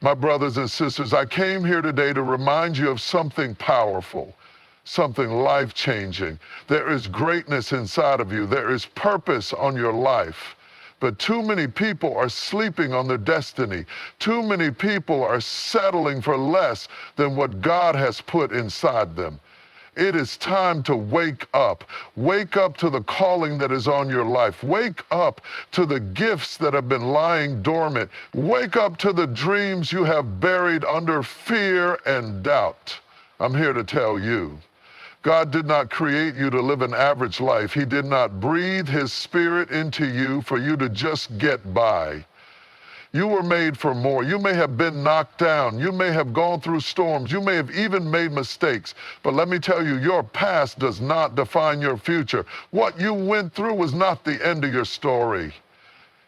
My brothers and sisters, I came here today to remind you of something powerful, something life-changing. There is greatness inside of you. There is purpose on your life. But too many people are sleeping on their destiny. Too many people are settling for less than what God has put inside them. It is time to wake up. Wake up to the calling that is on your life. Wake up to the gifts that have been lying dormant. Wake up to the dreams you have buried under fear and doubt. I'm here to tell you, God did not create you to live an average life. He did not breathe His Spirit into you for you to just get by. You were made for more. You may have been knocked down. You may have gone through storms. You may have even made mistakes. But let me tell you, your past does not define your future. What you went through was not the end of your story.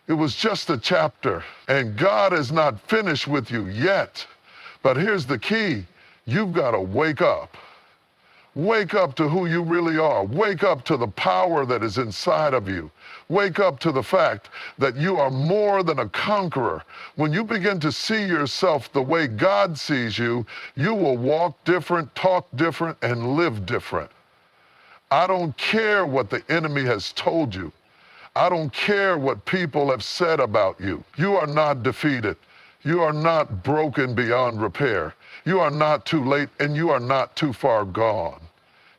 It was just a chapter. And God is not finished with you yet. But here's the key. You've got to wake up. Wake up to who you really are. Wake up to the power that is inside of you. Wake up to the fact that you are more than a conqueror. When you begin to see yourself the way God sees you, you will walk different, talk different, and live different. I don't care what the enemy has told you. I don't care what people have said about you. You are not defeated. You are not broken beyond repair. You are not too late, and you are not too far gone.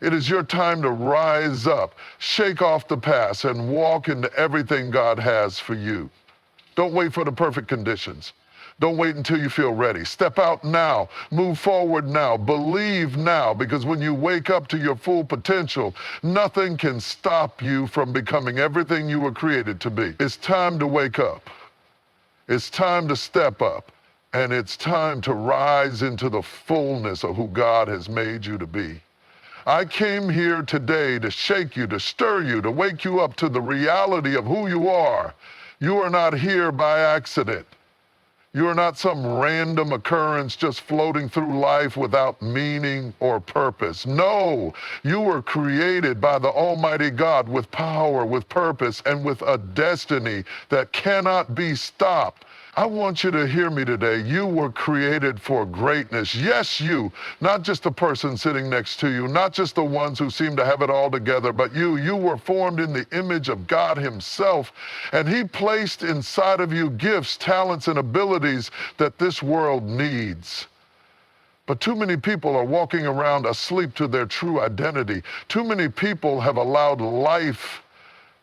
It is your time to rise up, shake off the past, and walk into everything God has for you. Don't wait for the perfect conditions. Don't wait until you feel ready. Step out now. Move forward now. Believe now, because when you wake up to your full potential, nothing can stop you from becoming everything you were created to be. It's time to wake up. It's time to step up. And it's time to rise into the fullness of who God has made you to be. I came here today to shake you, to stir you, to wake you up to the reality of who you are. You are not here by accident. You are not some random occurrence just floating through life without meaning or purpose. No, you were created by the Almighty God with power, with purpose, and with a destiny that cannot be stopped. I want you to hear me today. You were created for greatness. Yes, you, not just the person sitting next to you, not just the ones who seem to have it all together, but you were formed in the image of God Himself, and He placed inside of you gifts, talents, and abilities that this world needs. But too many people are walking around asleep to their true identity. Too many people have allowed life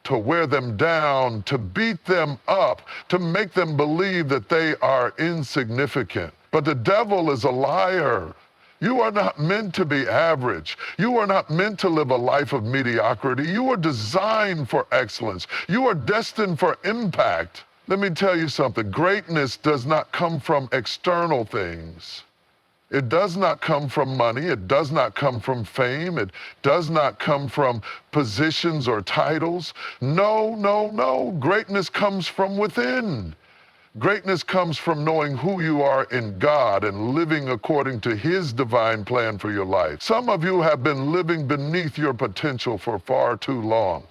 to wear them down, to beat them up, to make them believe that they are insignificant. But the devil is a liar. You are not meant to be average. You are not meant to live a life of mediocrity. You are designed for excellence. You are destined for impact. Let me tell you something. Greatness does not come from external things. It does not come from money. It does not come from fame. It does not come from positions or titles. No, no, no. Greatness comes from within. Greatness comes from knowing who you are in God and living according to His divine plan for your life. Some of you have been living beneath your potential for far too long.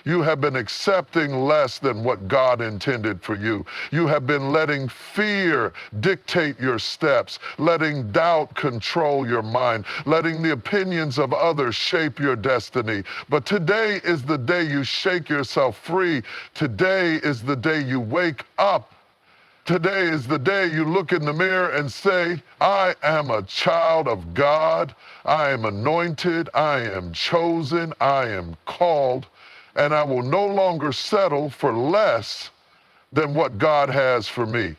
You have been accepting less than what God intended for you. You have been letting fear dictate your steps, letting doubt control your mind, letting the opinions of others shape your destiny. But today is the day you shake yourself free. Today is the day you wake up. Today is the day you look in the mirror and say, I am a child of God. I am anointed. I am chosen. I am called. And I will no longer settle for less than what God has for me.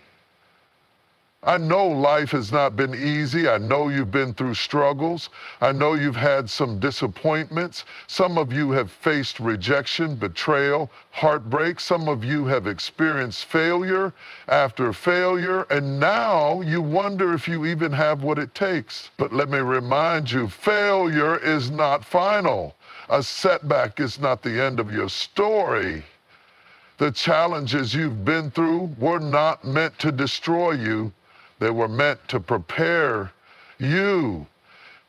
I know life has not been easy. I know you've been through struggles. I know you've had some disappointments. Some of you have faced rejection, betrayal, heartbreak. Some of you have experienced failure after failure, and now you wonder if you even have what it takes. But let me remind you, failure is not final. A setback is not the end of your story. The challenges you've been through were not meant to destroy you. They were meant to prepare you.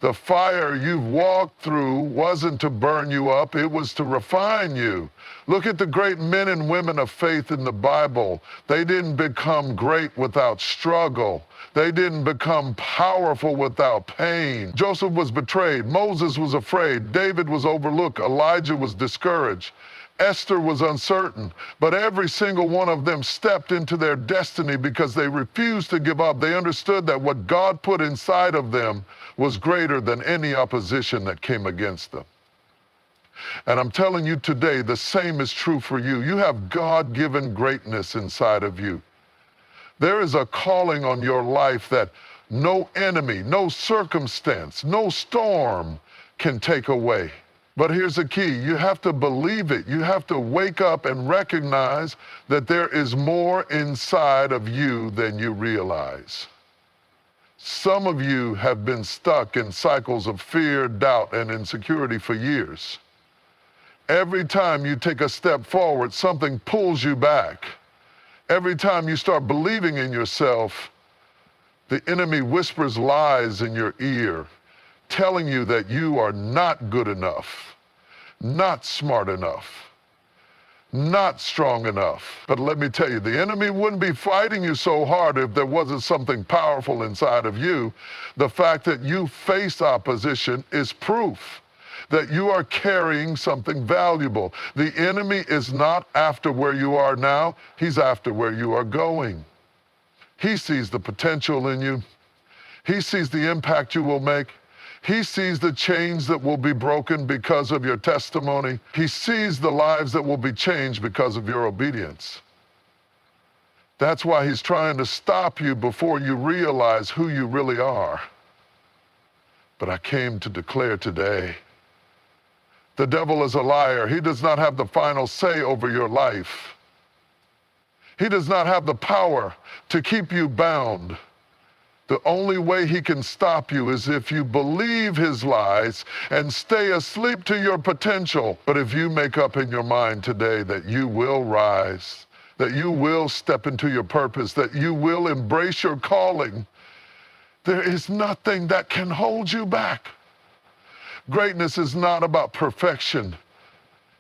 The fire you've walked through wasn't to burn you up, it was to refine you. Look at the great men and women of faith in the Bible. They didn't become great without struggle. They didn't become powerful without pain. Joseph was betrayed. Moses was afraid. David was overlooked. Elijah was discouraged. Esther was uncertain, but every single one of them stepped into their destiny because they refused to give up. They understood that what God put inside of them was greater than any opposition that came against them. And I'm telling you today, the same is true for you. You have God-given greatness inside of you. There is a calling on your life that no enemy, no circumstance, no storm can take away. But here's the key. You have to believe it. You have to wake up and recognize that there is more inside of you than you realize. Some of you have been stuck in cycles of fear, doubt, and insecurity for years. Every time you take a step forward, something pulls you back. Every time you start believing in yourself, the enemy whispers lies in your ear, telling you that you are not good enough, not smart enough, not strong enough. But let me tell you, the enemy wouldn't be fighting you so hard if there wasn't something powerful inside of you. The fact that you face opposition is proof that you are carrying something valuable. The enemy is not after where you are now, he's after where you are going. He sees the potential in you. He sees the impact you will make. He sees the chains that will be broken because of your testimony. He sees the lives that will be changed because of your obedience. That's why he's trying to stop you before you realize who you really are. But I came to declare today, the devil is a liar. He does not have the final say over your life. He does not have the power to keep you bound. The only way he can stop you is if you believe his lies and stay asleep to your potential. But if you make up in your mind today that you will rise, that you will step into your purpose, that you will embrace your calling, there is nothing that can hold you back. Greatness is not about perfection.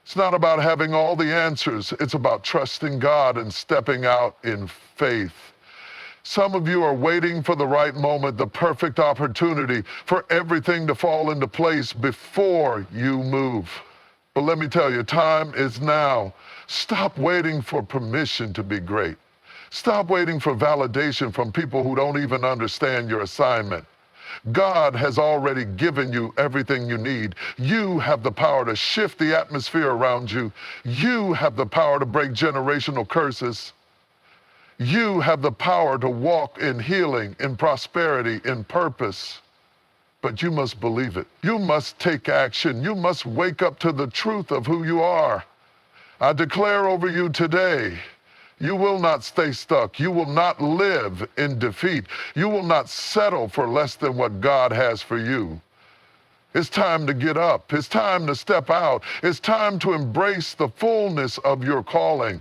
It's not about having all the answers. It's about trusting God and stepping out in faith. Some of you are waiting for the right moment, the perfect opportunity for everything to fall into place before you move. But let me tell you, time is now. Stop waiting for permission to be great. Stop waiting for validation from people who don't even understand your assignment. God has already given you everything you need. You have the power to shift the atmosphere around you. You have the power to break generational curses. You have the power to walk in healing, in prosperity, in purpose. But you must believe it. You must take action. You must wake up to the truth of who you are. I declare over you today, you will not stay stuck. You will not live in defeat. You will not settle for less than what God has for you. It's time to get up. It's time to step out. It's time to embrace the fullness of your calling.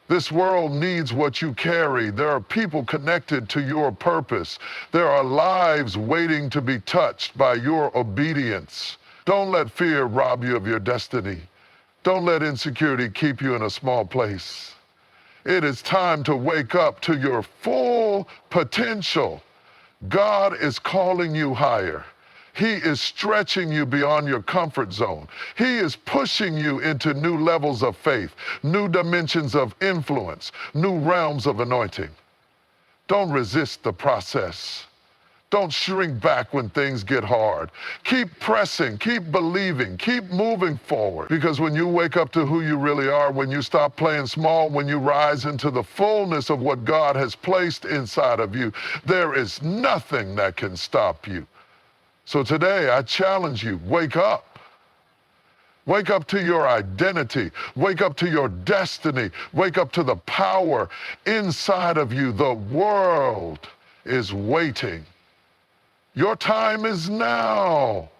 This world needs what you carry. There are people connected to your purpose. There are lives waiting to be touched by your obedience. Don't let fear rob you of your destiny. Don't let insecurity keep you in a small place. It is time to wake up to your full potential. God is calling you higher. He is stretching you beyond your comfort zone. He is pushing you into new levels of faith, new dimensions of influence, new realms of anointing. Don't resist the process. Don't shrink back when things get hard. Keep pressing, keep believing, keep moving forward. Because when you wake up to who you really are, when you stop playing small, when you rise into the fullness of what God has placed inside of you, there is nothing that can stop you. So today, I challenge you, wake up. Wake up to your identity. Wake up to your destiny. Wake up to the power inside of you. The world is waiting. Your time is now.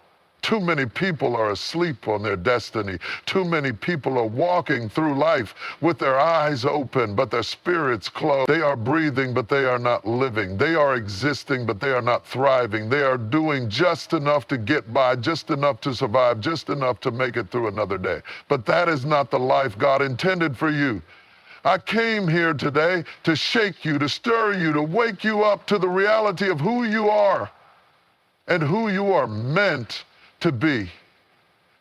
Too many people are asleep on their destiny. Too many people are walking through life with their eyes open, but their spirits closed. They are breathing, but they are not living. They are existing, but they are not thriving. They are doing just enough to get by, just enough to survive, just enough to make it through another day. But that is not the life God intended for you. I came here today to shake you, to stir you, to wake you up to the reality of who you are and who you are meant to be.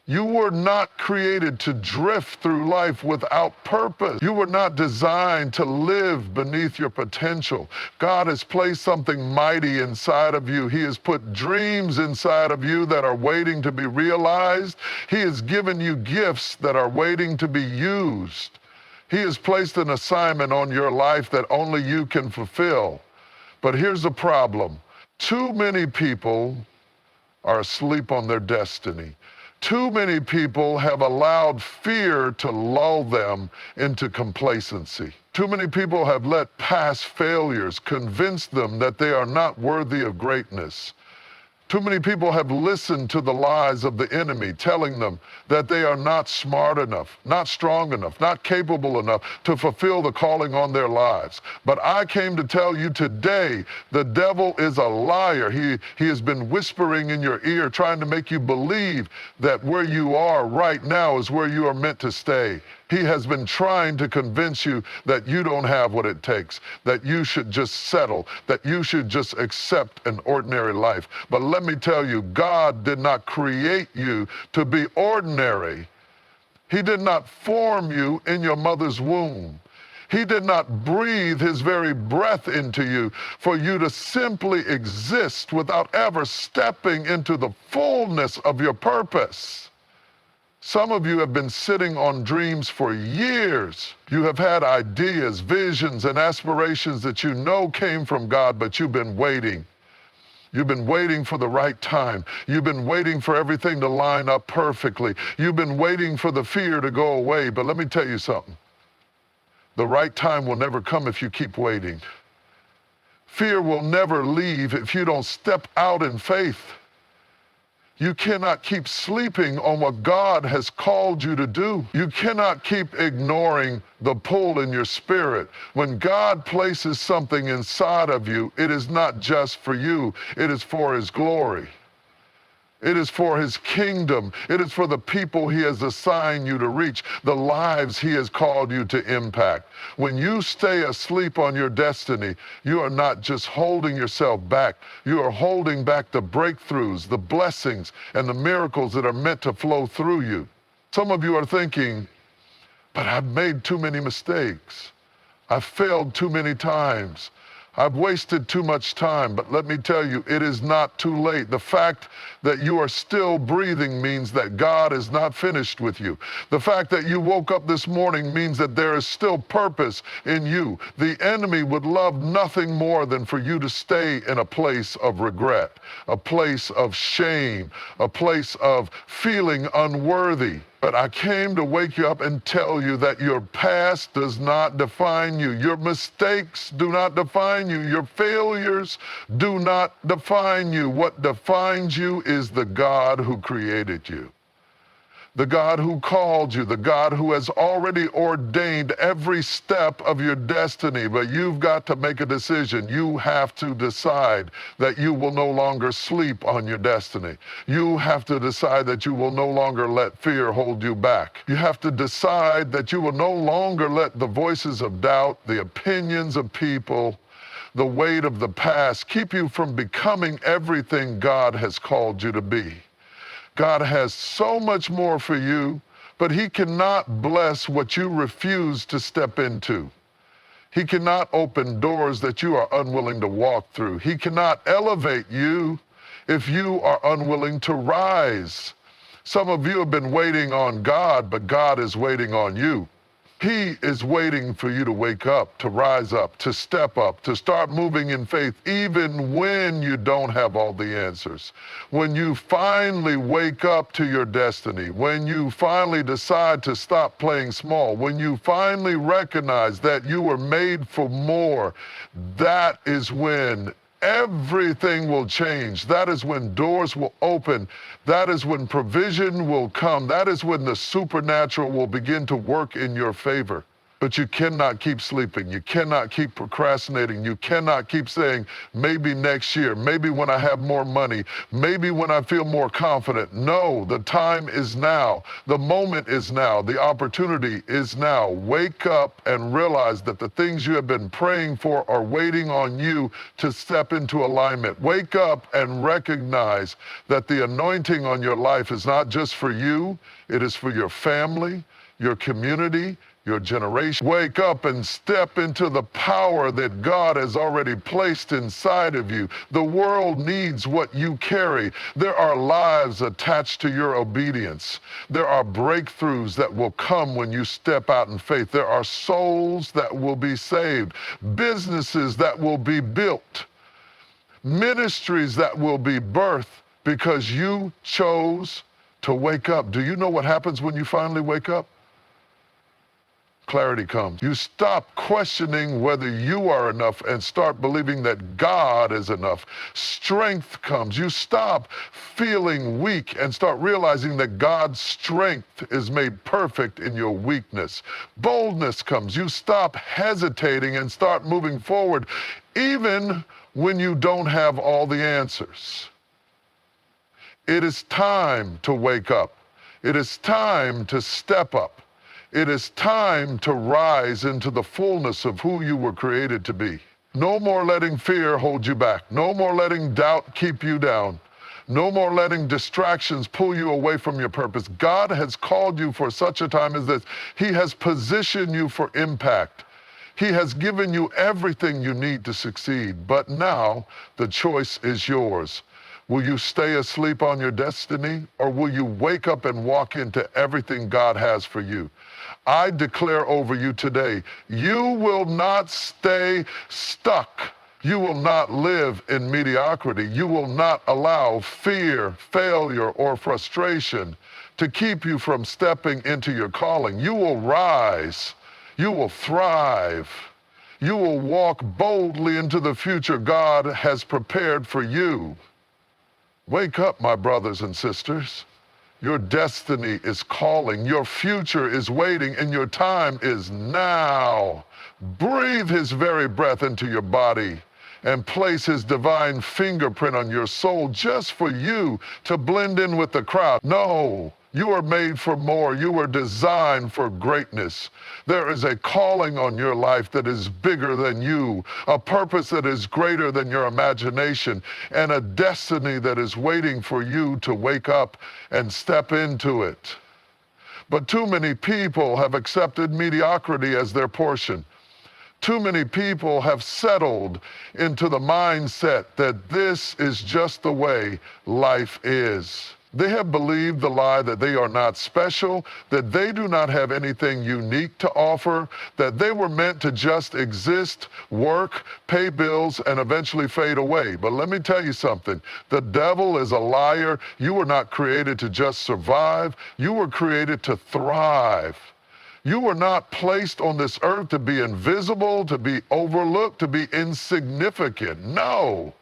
You were not created to drift through life without purpose. You were not designed to live beneath your potential. God has placed something mighty inside of you. He has put dreams inside of you that are waiting to be realized. He has given you gifts that are waiting to be used. He has placed an assignment on your life that only you can fulfill. But here's the problem. Too many people are asleep on their destiny. Too many people have allowed fear to lull them into complacency. Too many people have let past failures convince them that they are not worthy of greatness. Too many people have listened to the lies of the enemy, telling them that they are not smart enough, not strong enough, not capable enough to fulfill the calling on their lives. But I came to tell you today, the devil is a liar. He has been whispering in your ear, trying to make you believe that where you are right now is where you are meant to stay. He has been trying to convince you that you don't have what it takes, that you should just settle, that you should just accept an ordinary life. But let me tell you, God did not create you to be ordinary. He did not form you in your mother's womb. He did not breathe his very breath into you for you to simply exist without ever stepping into the fullness of your purpose. Some of you have been sitting on dreams for years. You have had ideas, visions, and aspirations that you know came from God, but you've been waiting. You've been waiting for the right time. You've been waiting for everything to line up perfectly. You've been waiting for the fear to go away. But let me tell you something. The right time will never come if you keep waiting. Fear will never leave if you don't step out in faith. You cannot keep sleeping on what God has called you to do. You cannot keep ignoring the pull in your spirit. When God places something inside of you, it is not just for you, it is for his glory. It is for his kingdom. It is for the people he has assigned you to reach, the lives he has called you to impact. When you stay asleep on your destiny, you are not just holding yourself back. You are holding back the breakthroughs, the blessings, and the miracles that are meant to flow through you. Some of you are thinking, but I've made too many mistakes. I've failed too many times. I've wasted too much time, but let me tell you, it is not too late. The fact that you are still breathing means that God is not finished with you. The fact that you woke up this morning means that there is still purpose in you. The enemy would love nothing more than for you to stay in a place of regret, a place of shame, a place of feeling unworthy. But I came to wake you up and tell you that your past does not define you. Your mistakes do not define you. Your failures do not define you. What defines you is the God who created you. The God who called you, the God who has already ordained every step of your destiny, but you've got to make a decision. You have to decide that you will no longer sleep on your destiny. You have to decide that you will no longer let fear hold you back. You have to decide that you will no longer let the voices of doubt, the opinions of people, the weight of the past keep you from becoming everything God has called you to be. God has so much more for you, but he cannot bless what you refuse to step into. He cannot open doors that you are unwilling to walk through. He cannot elevate you if you are unwilling to rise. Some of you have been waiting on God, but God is waiting on you. He is waiting for you to wake up, to rise up, to step up, to start moving in faith, even when you don't have all the answers. When you finally wake up to your destiny, when you finally decide to stop playing small, when you finally recognize that you were made for more, that is when everything will change. That is when doors will open. That is when provision will come. That is when the supernatural will begin to work in your favor. But you cannot keep sleeping. You cannot keep procrastinating. You cannot keep saying, maybe next year, maybe when I have more money, maybe when I feel more confident. No, the time is now. The moment is now. The opportunity is now. Wake up and realize that the things you have been praying for are waiting on you to step into alignment. Wake up and recognize that the anointing on your life is not just for you, it is for your family, your community, your generation. Wake up and step into the power that God has already placed inside of you. The world needs what you carry. There are lives attached to your obedience. There are breakthroughs that will come when you step out in faith. There are souls that will be saved, businesses that will be built, ministries that will be birthed because you chose to wake up. Do you know what happens when you finally wake up? Clarity comes. You stop questioning whether you are enough and start believing that God is enough. Strength comes. You stop feeling weak and start realizing that God's strength is made perfect in your weakness. Boldness comes. You stop hesitating and start moving forward, even when you don't have all the answers. It is time to wake up. It is time to step up. It is time to rise into the fullness of who you were created to be. No more letting fear hold you back. No more letting doubt keep you down. No more letting distractions pull you away from your purpose. God has called you for such a time as this. He has positioned you for impact. He has given you everything you need to succeed. But now the choice is yours. Will you stay asleep on your destiny, or will you wake up and walk into everything God has for you? I declare over you today, you will not stay stuck. You will not live in mediocrity. You will not allow fear, failure, or frustration to keep you from stepping into your calling. You will rise. You will thrive. You will walk boldly into the future God has prepared for you. Wake up, my brothers and sisters. Your destiny is calling, your future is waiting, and your time is now. Breathe His very breath into your body and place His divine fingerprint on your soul just for you to blend in with the crowd. No, you are made for more. You were designed for greatness. There is a calling on your life that is bigger than you, a purpose that is greater than your imagination, and a destiny that is waiting for you to wake up and step into it. But too many people have accepted mediocrity as their portion. Too many people have settled into the mindset that this is just the way life is. They have believed the lie that they are not special, that they do not have anything unique to offer, that they were meant to just exist, work, pay bills, and eventually fade away. But let me tell you something. The devil is a liar. You were not created to just survive. You were created to thrive. You were not placed on this earth to be invisible, to be overlooked, to be insignificant. No.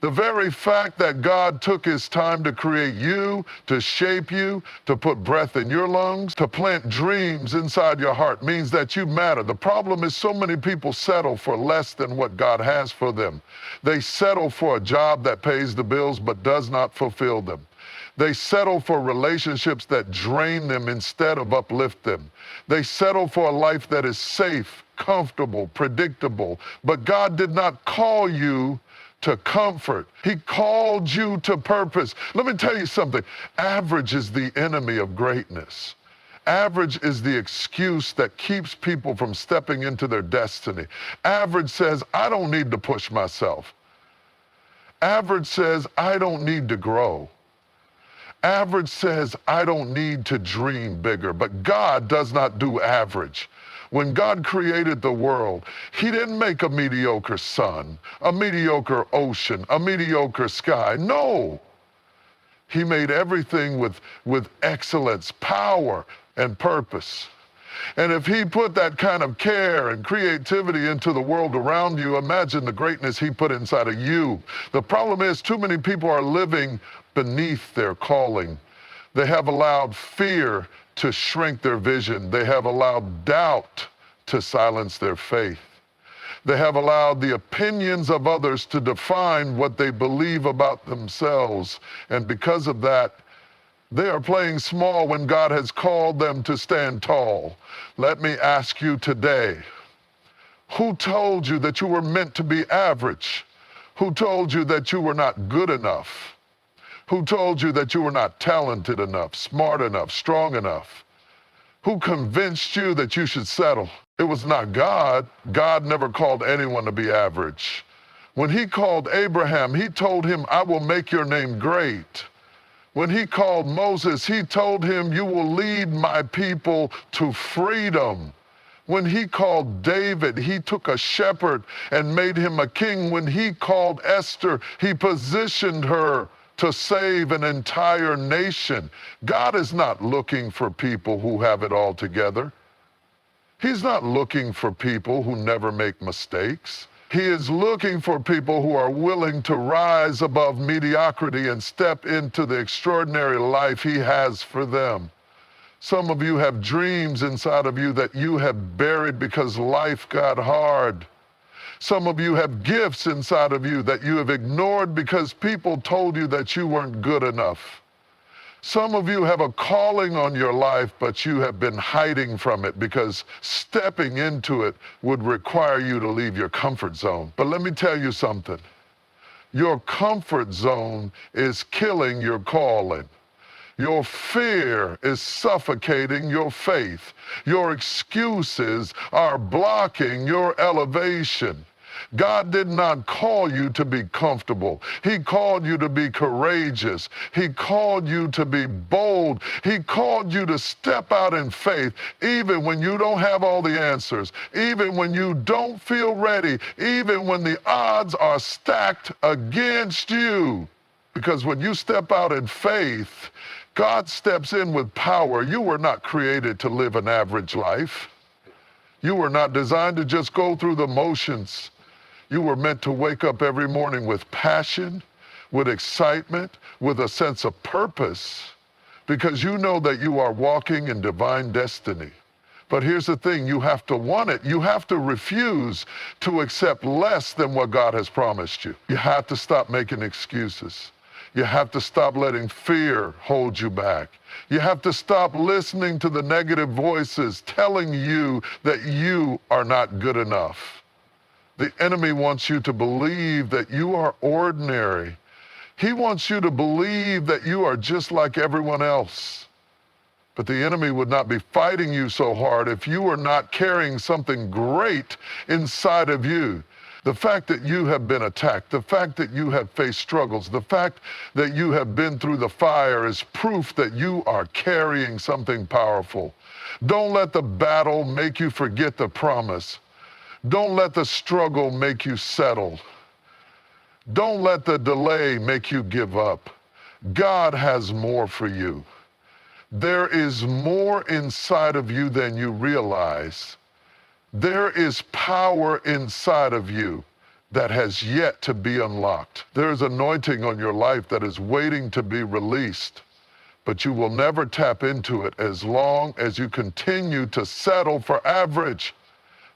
The very fact that God took His time to create you, to shape you, to put breath in your lungs, to plant dreams inside your heart means that you matter. The problem is so many people settle for less than what God has for them. They settle for a job that pays the bills but does not fulfill them. They settle for relationships that drain them instead of uplift them. They settle for a life that is safe, comfortable, predictable. But God did not call you to comfort. He called you to purpose. Let me tell you something. Average is the enemy of greatness. Average is the excuse that keeps people from stepping into their destiny. Average says, I don't need to push myself. Average says, I don't need to grow. Average says, I don't need to dream bigger. But God does not do average. When God created the world, He didn't make a mediocre sun, a mediocre ocean, a mediocre sky. No. He made everything with excellence, power, and purpose. And if he put that kind of care and creativity into the world around you, imagine the greatness he put inside of you. The problem is too many people are living beneath their calling. They have allowed fear to shrink their vision. They have allowed doubt to silence their faith. They have allowed the opinions of others to define what they believe about themselves. And because of that, they are playing small when God has called them to stand tall. Let me ask you today, who told you that you were meant to be average? Who told you that you were not good enough? Who told you that you were not talented enough, smart enough, strong enough? Who convinced you that you should settle? It was not God. God never called anyone to be average. When he called Abraham, he told him, I will make your name great. When he called Moses, he told him, you will lead my people to freedom. When he called David, he took a shepherd and made him a king. When he called Esther, he positioned her to save an entire nation. God is not looking for people who have it all together. He's not looking for people who never make mistakes. He is looking for people who are willing to rise above mediocrity and step into the extraordinary life he has for them. Some of you have dreams inside of you that you have buried because life got hard. Some of you have gifts inside of you that you have ignored because people told you that you weren't good enough. Some of you have a calling on your life, but you have been hiding from it because stepping into it would require you to leave your comfort zone. But let me tell you something. Your comfort zone is killing your calling. Your fear is suffocating your faith. Your excuses are blocking your elevation. God did not call you to be comfortable. He called you to be courageous. He called you to be bold. He called you to step out in faith, even when you don't have all the answers, even when you don't feel ready, even when the odds are stacked against you. Because when you step out in faith, God steps in with power. You were not created to live an average life. You were not designed to just go through the motions. You were meant to wake up every morning with passion, with excitement, with a sense of purpose, because you know that you are walking in divine destiny. But here's the thing, you have to want it. You have to refuse to accept less than what God has promised you. You have to stop making excuses. You have to stop letting fear hold you back. You have to stop listening to the negative voices telling you that you are not good enough. The enemy wants you to believe that you are ordinary. He wants you to believe that you are just like everyone else. But the enemy would not be fighting you so hard if you were not carrying something great inside of you. The fact that you have been attacked, the fact that you have faced struggles, the fact that you have been through the fire is proof that you are carrying something powerful. Don't let the battle make you forget the promise. Don't let the struggle make you settle. Don't let the delay make you give up. God has more for you. There is more inside of you than you realize. There is power inside of you that has yet to be unlocked. There is anointing on your life that is waiting to be released, but you will never tap into it as long as you continue to settle for average.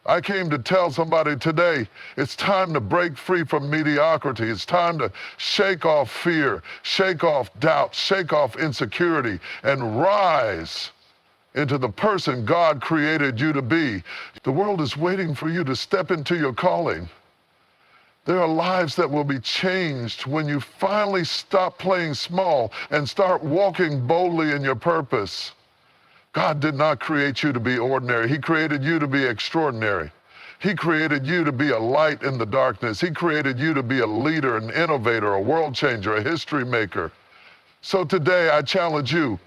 I came to tell somebody today, it's time to break free from mediocrity. It's time to shake off fear, shake off doubt, shake off insecurity, and rise into the person God created you to be. The world is waiting for you to step into your calling. There are lives that will be changed when you finally stop playing small and start walking boldly in your purpose. God did not create you to be ordinary. He created you to be extraordinary. He created you to be a light in the darkness. He created you to be a leader, an innovator, a world changer, a history maker. So today I challenge you,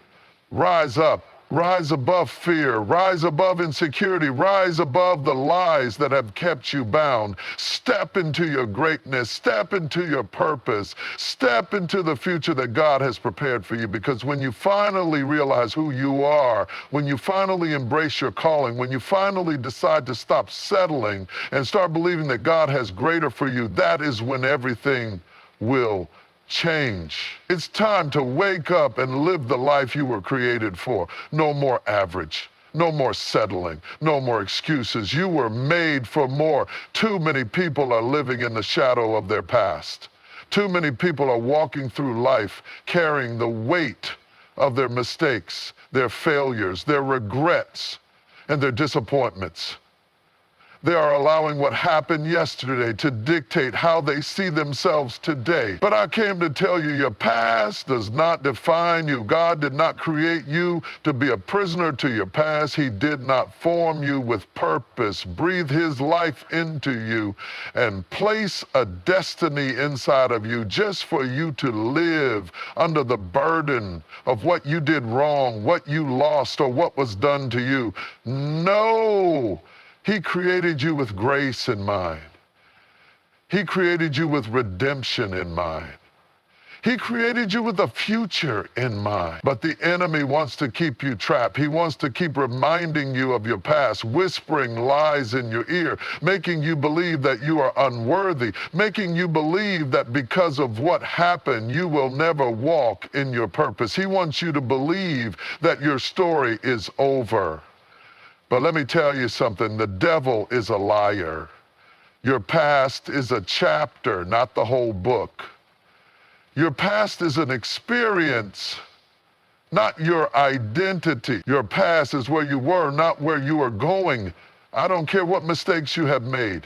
rise up, Rise above fear, rise above insecurity, rise above the lies that have kept you bound. Step into your greatness, step into your purpose, step into the future that God has prepared for you. Because when you finally realize who you are, when you finally embrace your calling, when you finally decide to stop settling and start believing that God has greater for you, that is when everything will change. It's time to wake up and live the life you were created for. No more average. No more settling. No more excuses. You were made for more. Too many people are living in the shadow of their past. Too many people are walking through life carrying the weight of their mistakes, their failures, their regrets, and their disappointments. They are allowing what happened yesterday to dictate how they see themselves today. But I came to tell you, your past does not define you. God did not create you to be a prisoner to your past. He did not form you with purpose, breathe His life into you, and place a destiny inside of you just for you to live under the burden of what you did wrong, what you lost, or what was done to you. No! He created you with grace in mind. He created you with redemption in mind. He created you with a future in mind. But the enemy wants to keep you trapped. He wants to keep reminding you of your past, whispering lies in your ear, making you believe that you are unworthy, making you believe that because of what happened, you will never walk in your purpose. He wants you to believe that your story is over. But let me tell you something, the devil is a liar. Your past is a chapter, not the whole book. Your past is an experience, not your identity. Your past is where you were, not where you are going. I don't care what mistakes you have made.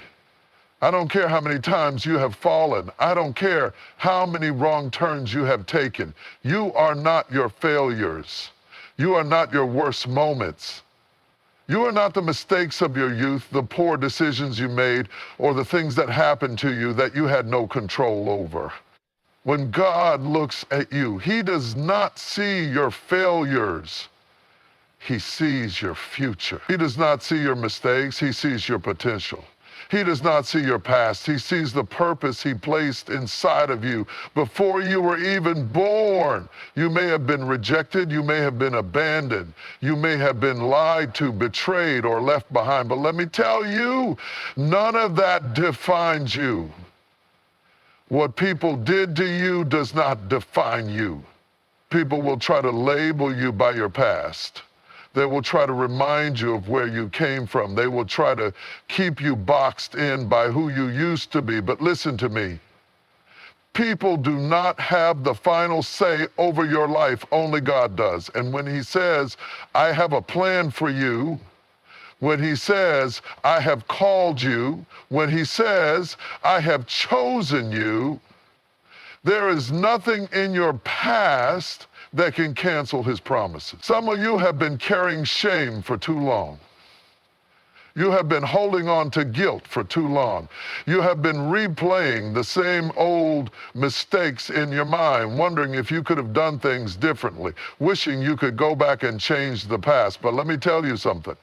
I don't care how many times you have fallen. I don't care how many wrong turns you have taken. You are not your failures. You are not your worst moments. You are not the mistakes of your youth, the poor decisions you made, or the things that happened to you that you had no control over. When God looks at you, He does not see your failures. He sees your future. He does not see your mistakes. He sees your potential. He does not see your past. He sees the purpose He placed inside of you before you were even born. You may have been rejected. You may have been abandoned. You may have been lied to, betrayed, or left behind. But let me tell you, none of that defines you. What people did to you does not define you. People will try to label you by your past. They will try to remind you of where you came from. They will try to keep you boxed in by who you used to be. But listen to me. People do not have the final say over your life. Only God does. And when He says, I have a plan for you, when He says, I have called you, when He says, I have chosen you, there is nothing in your past that can cancel His promises. Some of you have been carrying shame for too long. You have been holding on to guilt for too long. You have been replaying the same old mistakes in your mind, wondering if you could have done things differently, wishing you could go back and change the past. But let me tell you something.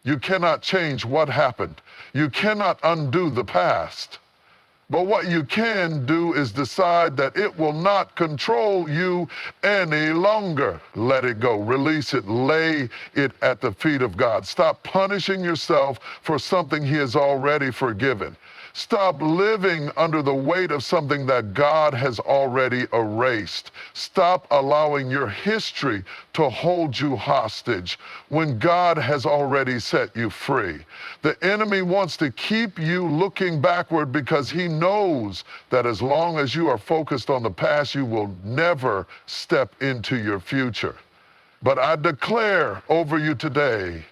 You cannot change what happened. You cannot undo the past. But what you can do is decide that it will not control you any longer. Let it go. Release it. Lay it at the feet of God. Stop punishing yourself for something He has already forgiven. Stop living under the weight of something that God has already erased. Stop allowing your history to hold you hostage when God has already set you free. The enemy wants to keep you looking backward because he knows that as long as you are focused on the past, you will never step into your future. But I declare over you today,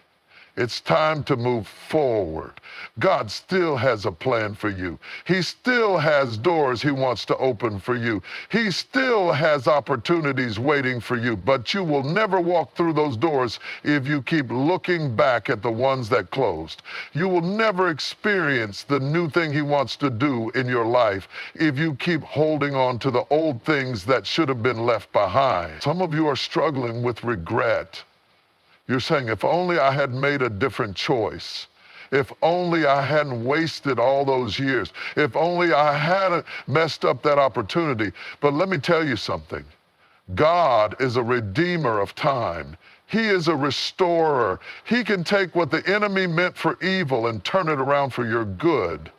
it's time to move forward. God still has a plan for you. He still has doors He wants to open for you. He still has opportunities waiting for you, but you will never walk through those doors if you keep looking back at the ones that closed. You will never experience the new thing He wants to do in your life if you keep holding on to the old things that should have been left behind. Some of you are struggling with regret. You're saying, if only I had made a different choice. If only I hadn't wasted all those years. If only I hadn't messed up that opportunity. But let me tell you something. God is a redeemer of time. He is a restorer. He can take what the enemy meant for evil and turn it around for your good.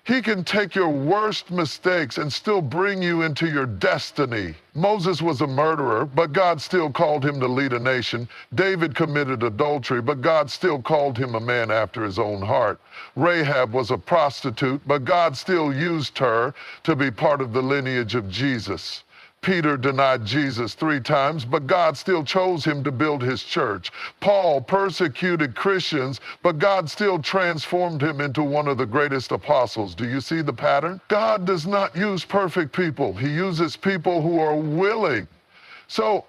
He can take your worst mistakes and still bring you into your destiny. Moses was a murderer, but God still called him to lead a nation. David committed adultery, but God still called him a man after his own heart. Rahab was a prostitute, but God still used her to be part of the lineage of Jesus. Peter denied Jesus 3 times, but God still chose him to build his church. Paul persecuted Christians, but God still transformed him into one of the greatest apostles. Do you see the pattern? God does not use perfect people. He uses people who are willing. So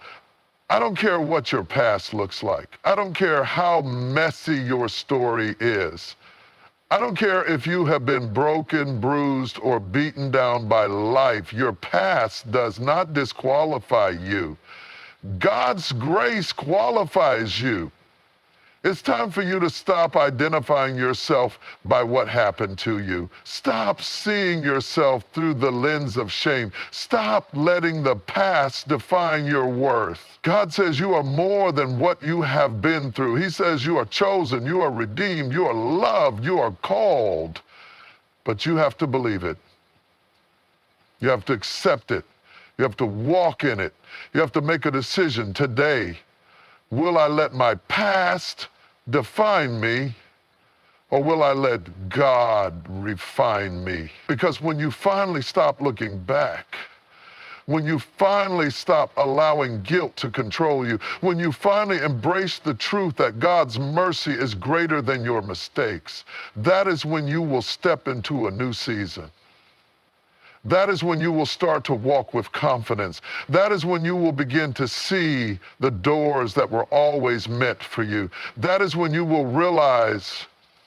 I don't care what your past looks like. I don't care how messy your story is. I don't care if you have been broken, bruised, or beaten down by life. Your past does not disqualify you. God's grace qualifies you. It's time for you to stop identifying yourself by what happened to you. Stop seeing yourself through the lens of shame. Stop letting the past define your worth. God says you are more than what you have been through. He says you are chosen, you are redeemed, you are loved, you are called. But you have to believe it. You have to accept it. You have to walk in it. You have to make a decision today. Will I let my past define me, or will I let God refine me? Because when you finally stop looking back, when you finally stop allowing guilt to control you, when you finally embrace the truth that God's mercy is greater than your mistakes, that is when you will step into a new season. That is when you will start to walk with confidence. That is when you will begin to see the doors that were always meant for you. That is when you will realize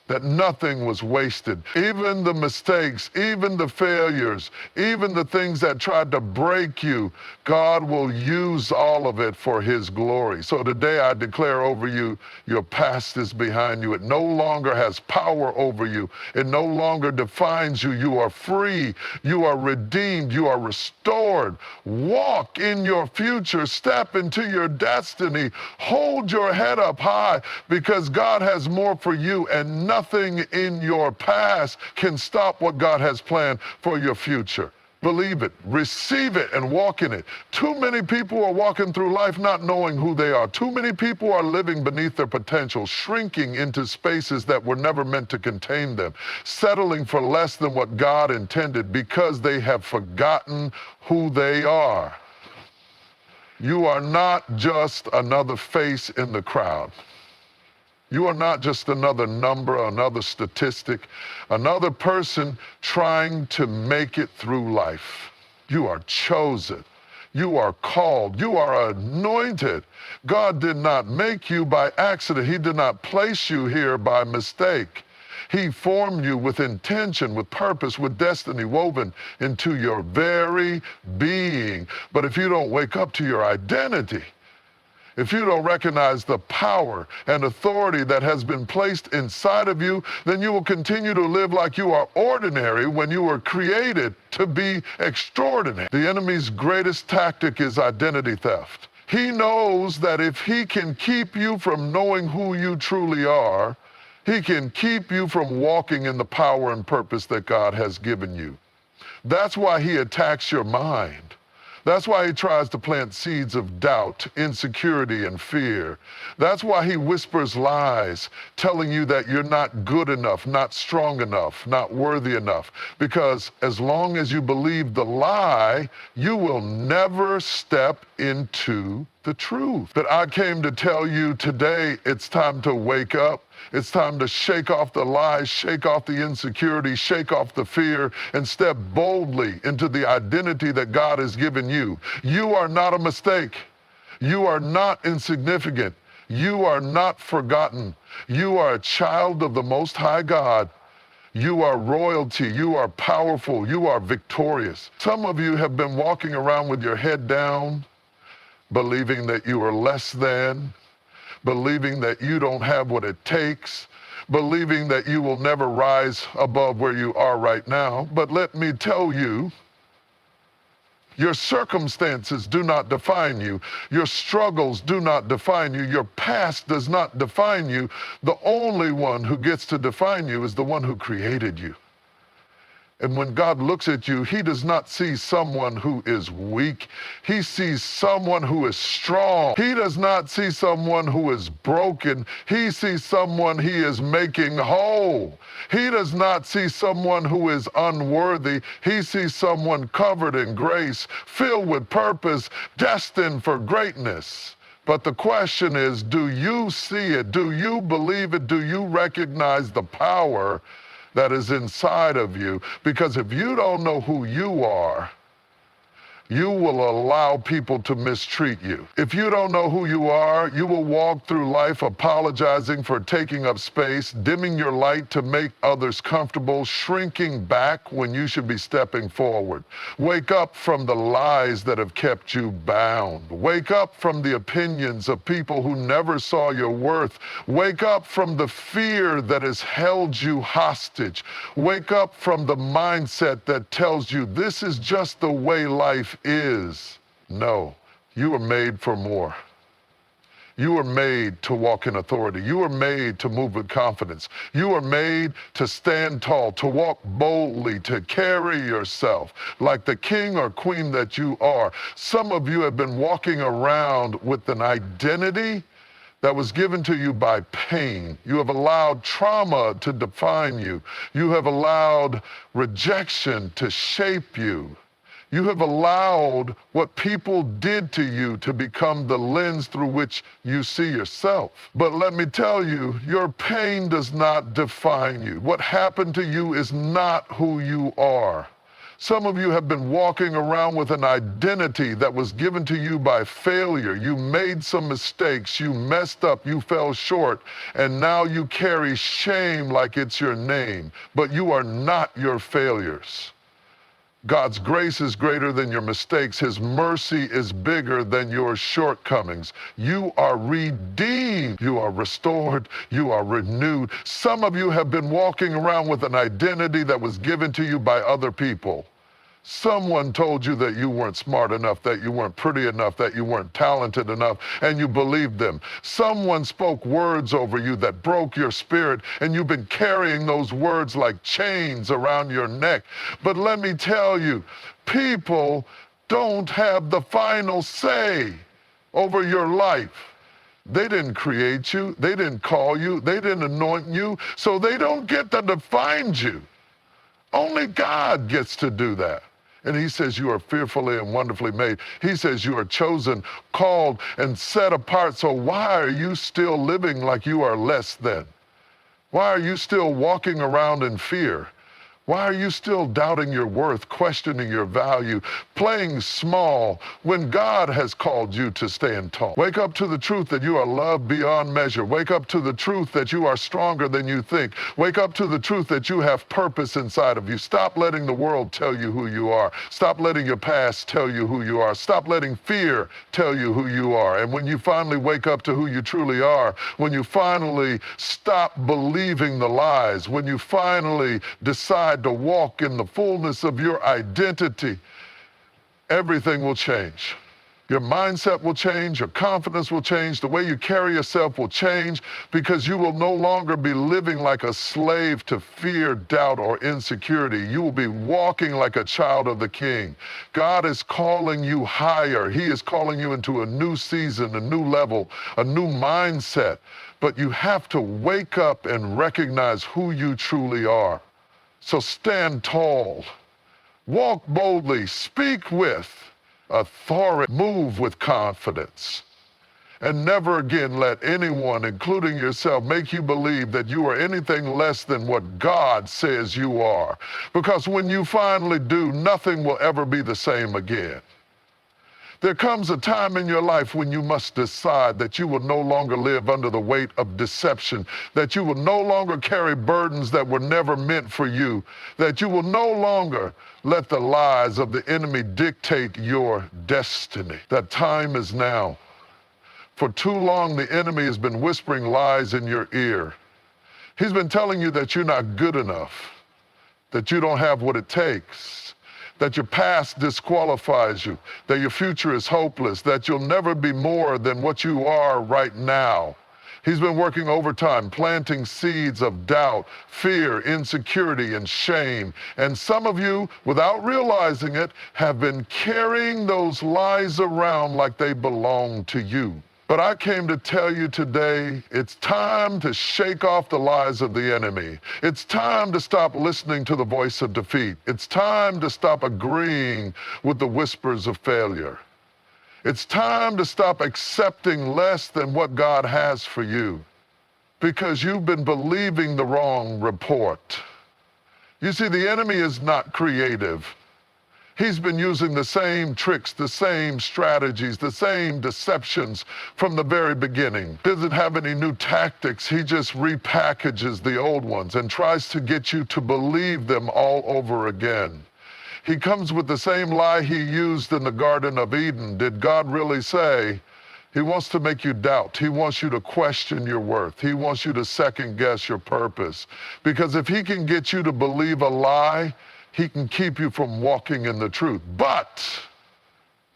that nothing was wasted. Even the mistakes, even the failures, even the things that tried to break you, God will use all of it for His glory. So today I declare over you, your past is behind you. It no longer has power over you. It no longer defines you. You are free. You are redeemed. You are restored. Walk in your future. Step into your destiny. Hold your head up high, because God has more for you, and nothing in your past can stop what God has planned for your future. Believe it, receive it, and walk in it. Too many people are walking through life not knowing who they are. Too many people are living beneath their potential, shrinking into spaces that were never meant to contain them, settling for less than what God intended because they have forgotten who they are. You are not just another face in the crowd. You are not just another number, another statistic, another person trying to make it through life. You are chosen. You are called. You are anointed. God did not make you by accident. He did not place you here by mistake. He formed you with intention, with purpose, with destiny woven into your very being. But if you don't wake up to your identity, if you don't recognize the power and authority that has been placed inside of you, then you will continue to live like you are ordinary when you were created to be extraordinary. The enemy's greatest tactic is identity theft. He knows that if he can keep you from knowing who you truly are, he can keep you from walking in the power and purpose that God has given you. That's why he attacks your mind. That's why he tries to plant seeds of doubt, insecurity, and fear. That's why he whispers lies, telling you that you're not good enough, not strong enough, not worthy enough. Because as long as you believe the lie, you will never step into the truth. But I came to tell you today, it's time to wake up. It's time to shake off the lies, shake off the insecurity, shake off the fear, and step boldly into the identity that God has given you. You are not a mistake. You are not insignificant. You are not forgotten. You are a child of the Most High God. You are royalty. You are powerful. You are victorious. Some of you have been walking around with your head down, believing that you are less than, believing that you don't have what it takes, believing that you will never rise above where you are right now. But let me tell you, your circumstances do not define you. Your struggles do not define you. Your past does not define you. The only one who gets to define you is the one who created you. And when God looks at you, he does not see someone who is weak. He sees someone who is strong. He does not see someone who is broken. He sees someone he is making whole. He does not see someone who is unworthy. He sees someone covered in grace, filled with purpose, destined for greatness. But the question is, do you see it? Do you believe it? Do you recognize the power that is inside of you? Because if you don't know who you are, you will allow people to mistreat you. If you don't know who you are, you will walk through life apologizing for taking up space, dimming your light to make others comfortable, shrinking back when you should be stepping forward. Wake up from the lies that have kept you bound. Wake up from the opinions of people who never saw your worth. Wake up from the fear that has held you hostage. Wake up from the mindset that tells you this is just the way life is. No, you were made for more. You were made to walk in authority. You were made to move with confidence. You were made to stand tall, to walk boldly, to carry yourself like the king or queen that you are. Some of you have been walking around with an identity that was given to you by pain. You have allowed trauma to define you. You have allowed rejection to shape you. You have allowed what people did to you to become the lens through which you see yourself. But let me tell you, your pain does not define you. What happened to you is not who you are. Some of you have been walking around with an identity that was given to you by failure. You made some mistakes, you messed up, you fell short, and now you carry shame like it's your name. But you are not your failures. God's grace is greater than your mistakes. His mercy is bigger than your shortcomings. You are redeemed. You are restored. You are renewed. Some of you have been walking around with an identity that was given to you by other people. Someone told you that you weren't smart enough, that you weren't pretty enough, that you weren't talented enough, and you believed them. Someone spoke words over you that broke your spirit, and you've been carrying those words like chains around your neck. But let me tell you, people don't have the final say over your life. They didn't create you. They didn't call you. They didn't anoint you. So they don't get to define you. Only God gets to do that. And he says you are fearfully and wonderfully made. He says you are chosen, called, and set apart. So why are you still living like you are less than? Why are you still walking around in fear? Why are you still doubting your worth, questioning your value, playing small when God has called you to stand tall? Wake up to the truth that you are loved beyond measure. Wake up to the truth that you are stronger than you think. Wake up to the truth that you have purpose inside of you. Stop letting the world tell you who you are. Stop letting your past tell you who you are. Stop letting fear tell you who you are. And when you finally wake up to who you truly are, when you finally stop believing the lies, when you finally decide to walk in the fullness of your identity, everything will change. Your mindset will change, your confidence will change, the way you carry yourself will change, because you will no longer be living like a slave to fear, doubt, or insecurity. You will be walking like a child of the King. God is calling you higher. He is calling you into a new season, a new level, a new mindset. But you have to wake up and recognize who you truly are. So stand tall, walk boldly, speak with authority, move with confidence, and never again let anyone, including yourself, make you believe that you are anything less than what God says you are. Because when you finally do, nothing will ever be the same again. There comes a time in your life when you must decide that you will no longer live under the weight of deception, that you will no longer carry burdens that were never meant for you, that you will no longer let the lies of the enemy dictate your destiny. That time is now For too long, the enemy has been whispering lies in your ear. He's been telling you that you're not good enough, that you don't have what it takes, that your past disqualifies you, that your future is hopeless, that you'll never be more than what you are right now. He's been working overtime, planting seeds of doubt, fear, insecurity, and shame. And some of you, without realizing it, have been carrying those lies around like they belong to you. But I came to tell you today, it's time to shake off the lies of the enemy. It's time to stop listening to the voice of defeat. It's time to stop agreeing with the whispers of failure. It's time to stop accepting less than what God has for you, because you've been believing the wrong report. You see, the enemy is not creative. He's been using the same tricks, the same strategies, the same deceptions from the very beginning. Doesn't have any new tactics. He just repackages the old ones and tries to get you to believe them all over again. He comes with the same lie he used in the Garden of Eden. Did God really say? He wants to make you doubt. He wants you to question your worth. He wants you to second guess your purpose. Because if he can get you to believe a lie, he can keep you from walking in the truth. But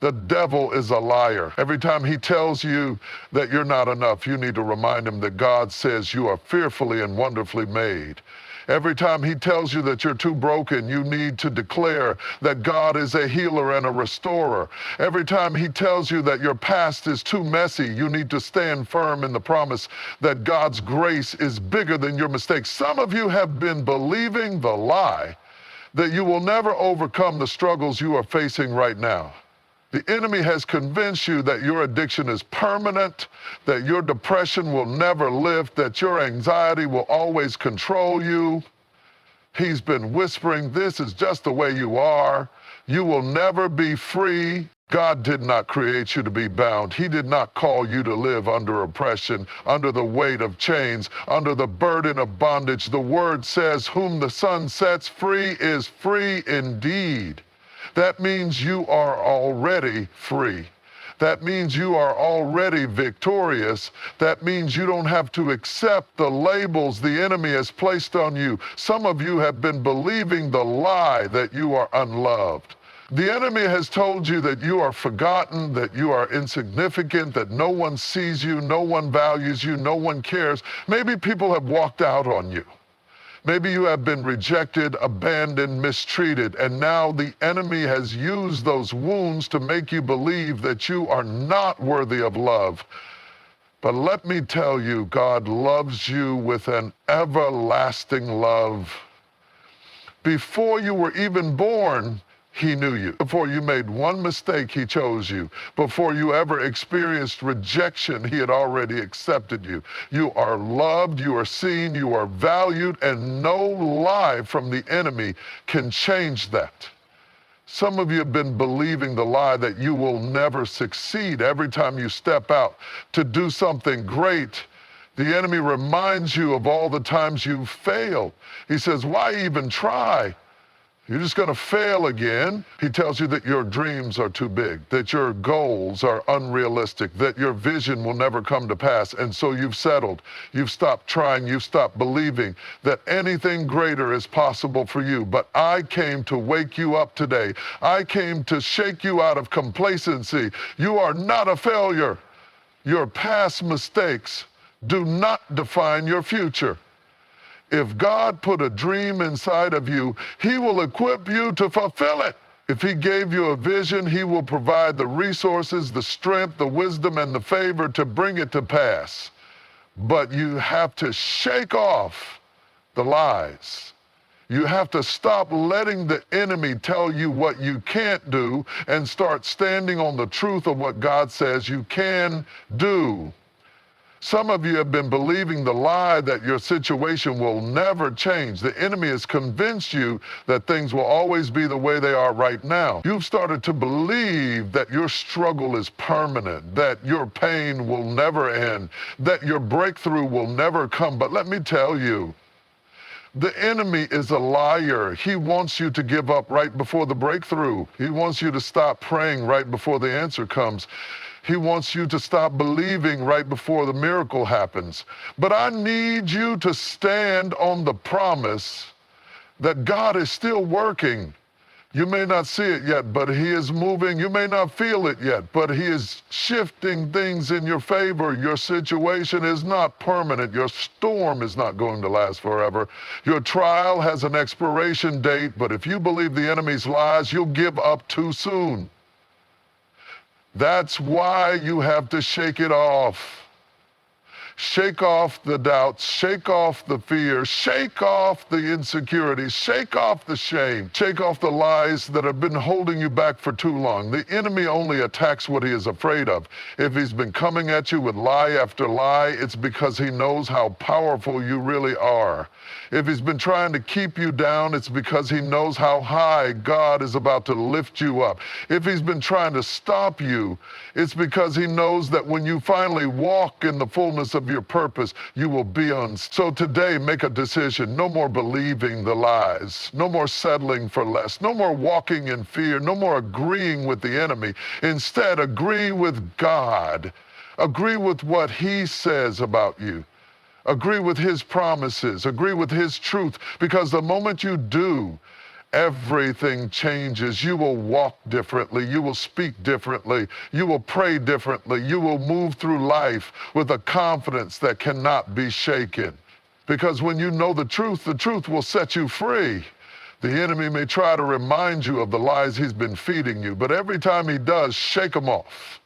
the devil is a liar. Every time he tells you that you're not enough, you need to remind him that God says you are fearfully and wonderfully made. Every time he tells you that you're too broken, you need to declare that God is a healer and a restorer. Every time he tells you that your past is too messy, you need to stand firm in the promise that God's grace is bigger than your mistakes. Some of you have been believing the lie that you will never overcome the struggles you are facing right now. The enemy has convinced you that your addiction is permanent, that your depression will never lift, that your anxiety will always control you. He's been whispering, this is just the way you are. You will never be free. God did not create you to be bound. He did not call you to live under oppression, under the weight of chains, under the burden of bondage. The word says, whom the Son sets free is free indeed. That means you are already free. That means you are already victorious. That means you don't have to accept the labels the enemy has placed on you. Some of you have been believing the lie that you are unloved. The enemy has told you that you are forgotten, that you are insignificant, that no one sees you, no one values you, no one cares. Maybe people have walked out on you. Maybe you have been rejected, abandoned, mistreated, and now the enemy has used those wounds to make you believe that you are not worthy of love. But let me tell you, God loves you with an everlasting love. Before you were even born, he knew you. Before you made one mistake, he chose you. Before you ever experienced rejection, he had already accepted you. You are loved, you are seen, you are valued, and no lie from the enemy can change that. Some of you have been believing the lie that you will never succeed. Every time you step out to do something great, the enemy reminds you of all the times you've failed. He says, why even try? You're just going to fail again. He tells you that your dreams are too big, that your goals are unrealistic, that your vision will never come to pass. And so you've settled. You've stopped trying. You've stopped believing that anything greater is possible for you. But I came to wake you up today. I came to shake you out of complacency. You are not a failure. Your past mistakes do not define your future. If God put a dream inside of you, he will equip you to fulfill it. If he gave you a vision, he will provide the resources, the strength, the wisdom, and the favor to bring it to pass. But you have to shake off the lies. You have to stop letting the enemy tell you what you can't do and start standing on the truth of what God says you can do. Some of you have been believing the lie that your situation will never change. The enemy has convinced you that things will always be the way they are right now. You've started to believe that your struggle is permanent, that your pain will never end, that your breakthrough will never come. But let me tell you, the enemy is a liar. He wants you to give up right before the breakthrough. He wants you to stop praying right before the answer comes. He wants you to stop believing right before the miracle happens. But I need you to stand on the promise that God is still working. You may not see it yet, but He is moving. You may not feel it yet, but He is shifting things in your favor. Your situation is not permanent. Your storm is not going to last forever. Your trial has an expiration date, but if you believe the enemy's lies, you'll give up too soon. That's why you have to shake it off. Shake off the doubts, shake off the fear, shake off the insecurity, shake off the shame, shake off the lies that have been holding you back for too long. The enemy only attacks what he is afraid of. If he's been coming at you with lie after lie, it's because he knows how powerful you really are. If he's been trying to keep you down, it's because he knows how high God is about to lift you up. If he's been trying to stop you, it's because he knows that when you finally walk in the fullness of your purpose, you will be on. So today, make a decision. No more believing the lies. No more settling for less. No more walking in fear. No more agreeing with the enemy. Instead, agree with God. Agree with what He says about you. Agree with His promises. Agree with His truth. Because the moment you do, everything changes. You will walk differently. You will speak differently. You will pray differently. You will move through life with a confidence that cannot be shaken. Because when you know the truth will set you free. The enemy may try to remind you of the lies he's been feeding you, but every time he does, shake them off.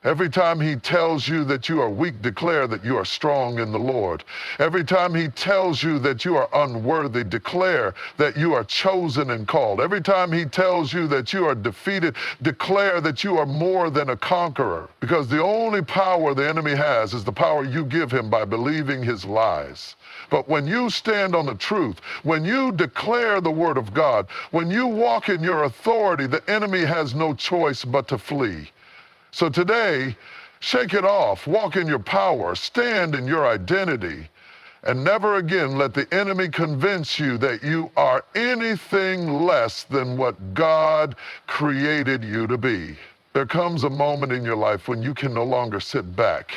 Every time he tells you that you are weak, declare that you are strong in the Lord. Every time he tells you that you are unworthy, declare that you are chosen and called. Every time he tells you that you are defeated, declare that you are more than a conqueror. Because the only power the enemy has is the power you give him by believing his lies. But when you stand on the truth, when you declare the word of God, when you walk in your authority, the enemy has no choice but to flee. So today, shake it off, walk in your power, stand in your identity, and never again let the enemy convince you that you are anything less than what God created you to be. There comes a moment in your life when you can no longer sit back,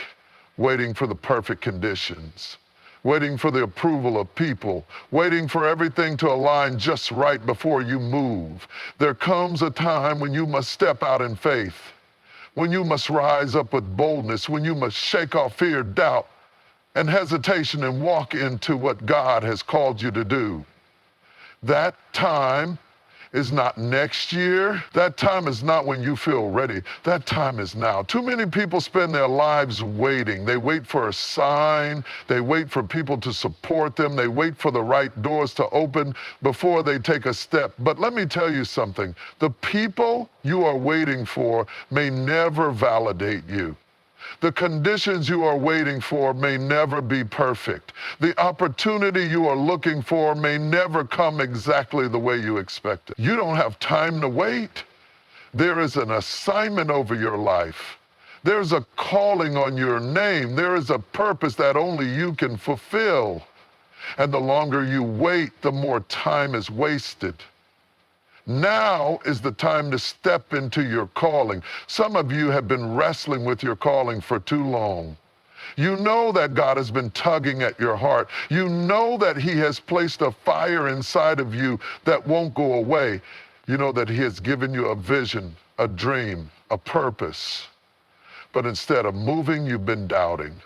waiting for the perfect conditions, waiting for the approval of people, waiting for everything to align just right before you move. There comes a time when you must step out in faith, when you must rise up with boldness, when you must shake off fear, doubt, and hesitation and walk into what God has called you to do. That time is not next year. That time is not when you feel ready. That time is now. Too many people spend their lives waiting. They wait for a sign. They wait for people to support them. They wait for the right doors to open before they take a step. But let me tell you something. The people you are waiting for may never validate you. The conditions you are waiting for may never be perfect. The opportunity you are looking for may never come exactly the way you expect it. You don't have time to wait. There is an assignment over your life. There's a calling on your name. There is a purpose that only you can fulfill. And the longer you wait, the more time is wasted. Now is the time to step into your calling. Some of you have been wrestling with your calling for too long. You know that God has been tugging at your heart. You know that He has placed a fire inside of you that won't go away. You know that He has given you a vision, a dream, a purpose. But instead of moving, you've been doubting.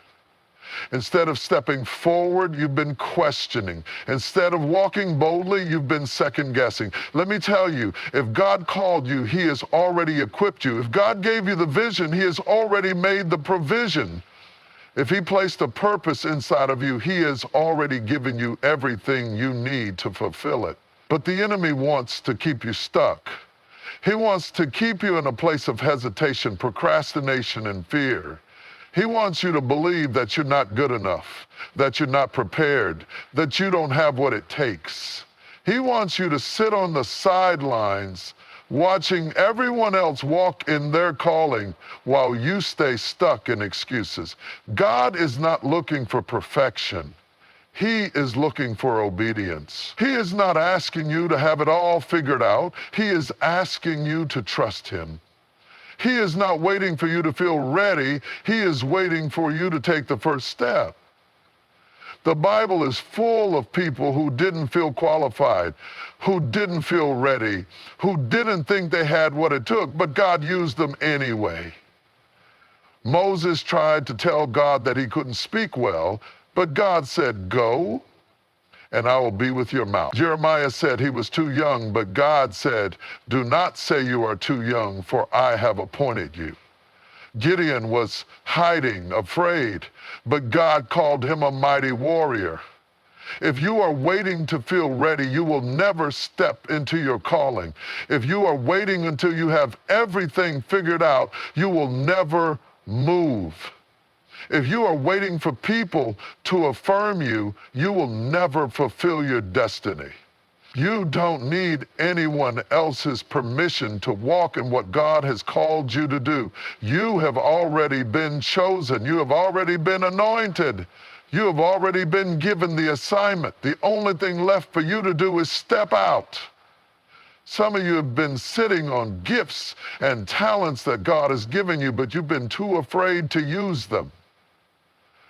Instead of stepping forward, you've been questioning. Instead of walking boldly, you've been second-guessing. Let me tell you, if God called you, He has already equipped you. If God gave you the vision, He has already made the provision. If He placed a purpose inside of you, He has already given you everything you need to fulfill it. But the enemy wants to keep you stuck. He wants to keep you in a place of hesitation, procrastination, and fear. He wants you to believe that you're not good enough, that you're not prepared, that you don't have what it takes. He wants you to sit on the sidelines watching everyone else walk in their calling while you stay stuck in excuses. God is not looking for perfection. He is looking for obedience. He is not asking you to have it all figured out. He is asking you to trust Him. He is not waiting for you to feel ready. He is waiting for you to take the first step. The Bible is full of people who didn't feel qualified, who didn't feel ready, who didn't think they had what it took, but God used them anyway. Moses tried to tell God that he couldn't speak well, but God said, "Go, and I will be with your mouth." Jeremiah said he was too young, but God said, "Do not say you are too young, for I have appointed you." Gideon was hiding, afraid, but God called him a mighty warrior. If you are waiting to feel ready, you will never step into your calling. If you are waiting until you have everything figured out, you will never move. If you are waiting for people to affirm you, you will never fulfill your destiny. You don't need anyone else's permission to walk in what God has called you to do. You have already been chosen. You have already been anointed. You have already been given the assignment. The only thing left for you to do is step out. Some of you have been sitting on gifts and talents that God has given you, but you've been too afraid to use them.